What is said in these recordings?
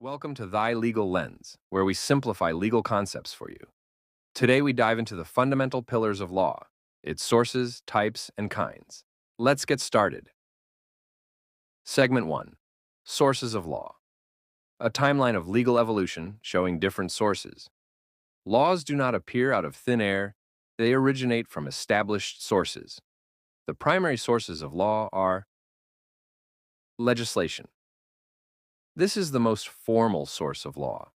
Welcome to Thy Legal Lens, where we simplify legal concepts for you. Today we dive into the fundamental pillars of law, its sources, types, and kinds. Let's get started. Segment 1. Sources of Law. A timeline of legal evolution showing different sources. Laws do not appear out of thin air, they originate from established sources. The primary sources of law are legislation. This is the most formal source of law.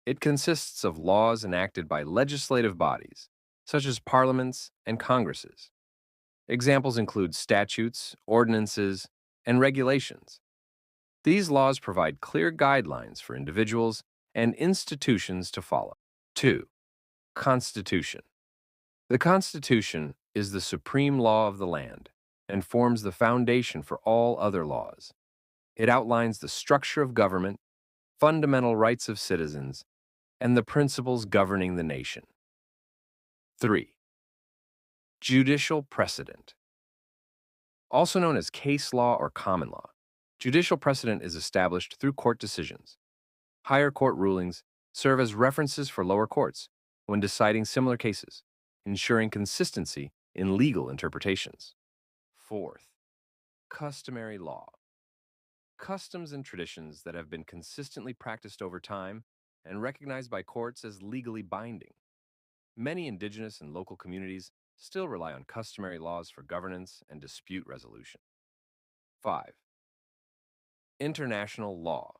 It consists of laws enacted by legislative bodies, such as parliaments and congresses. Examples include statutes, ordinances, and regulations. These laws provide clear guidelines for individuals and institutions to follow. 2. Constitution. The Constitution is the supreme law of the land and forms the foundation for all other laws. It outlines the structure of government, fundamental rights of citizens, and the principles governing the nation. 3. Judicial precedent. Also known as case law or common law, judicial precedent is established through court decisions. Higher court rulings serve as references for lower courts when deciding similar cases, ensuring consistency in legal interpretations. 4th, customary law. Customs and traditions that have been consistently practiced over time and recognized by courts as legally binding. Many indigenous and local communities still rely on customary laws for governance and dispute resolution. 5. International law.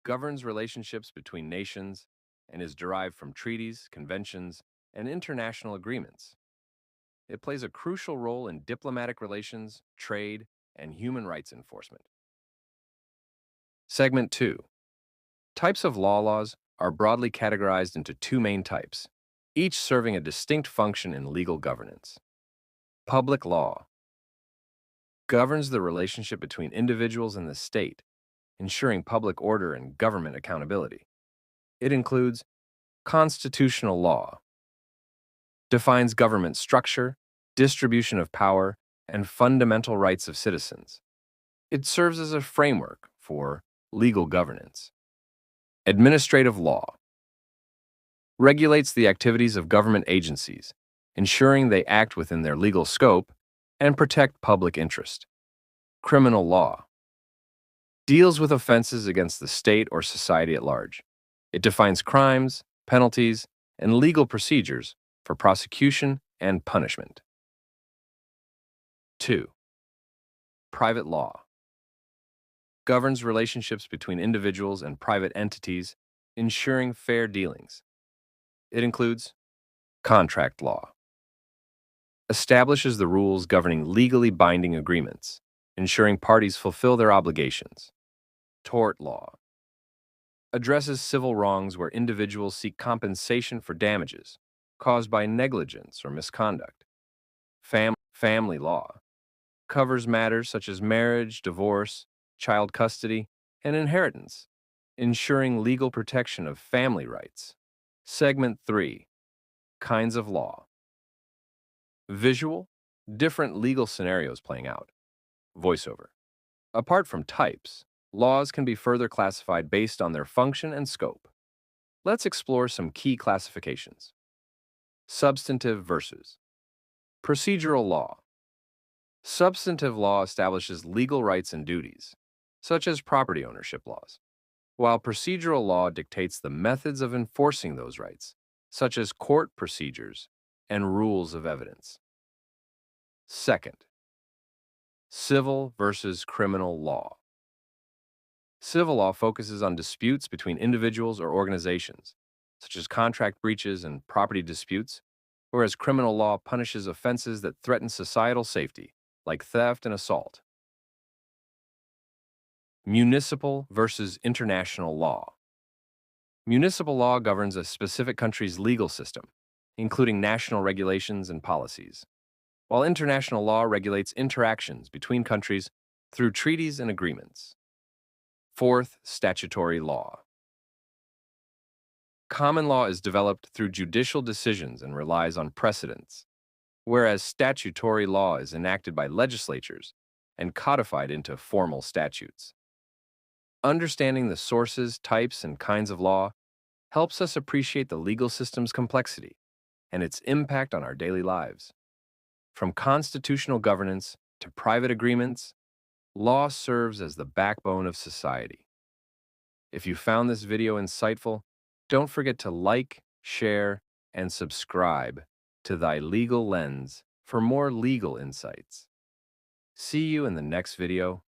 Governs relationships between nations and is derived from treaties, conventions, and international agreements. It plays a crucial role in diplomatic relations, trade, and human rights enforcement. Segment 2. Types of laws are broadly categorized into two main types, each serving a distinct function in legal governance. Public law governs the relationship between individuals and the state, ensuring public order and government accountability. It includes constitutional law, defines government structure, distribution of power, and fundamental rights of citizens. It serves as a framework for legal governance. Administrative law regulates the activities of government agencies, ensuring they act within their legal scope and protect public interest. Criminal law deals with offenses against the state or society at large. It defines crimes, penalties, and legal procedures for prosecution and punishment. 2. Private law governs relationships between individuals and private entities, ensuring fair dealings. It includes contract law, establishes the rules governing legally binding agreements, ensuring parties fulfill their obligations. Tort law addresses civil wrongs where individuals seek compensation for damages caused by negligence or misconduct. Family law covers matters such as marriage, divorce, child custody, and inheritance, ensuring legal protection of family rights. Segment 3. Kinds of law. Visual, different legal scenarios playing out. Voiceover. Apart from types, laws can be further classified based on their function and scope. Let's explore some key classifications. Substantive versus procedural law. Substantive law establishes legal rights and duties, such as property ownership laws, while procedural law dictates the methods of enforcing those rights, such as court procedures and rules of evidence. Second, civil versus criminal law. Civil law focuses on disputes between individuals or organizations, such as contract breaches and property disputes, whereas criminal law punishes offenses that threaten societal safety, like theft and assault. Municipal versus international law. Municipal law governs a specific country's legal system, including national regulations and policies, while international law regulates interactions between countries through treaties and agreements. Fourth, statutory law. Common law is developed through judicial decisions and relies on precedents, whereas statutory law is enacted by legislatures and codified into formal statutes. Understanding the sources, types, and kinds of law helps us appreciate the legal system's complexity and its impact on our daily lives. From constitutional governance to private agreements, law serves as the backbone of society. If you found this video insightful, don't forget to like, share, and subscribe to Thy Legal Lens for more legal insights. See you in the next video.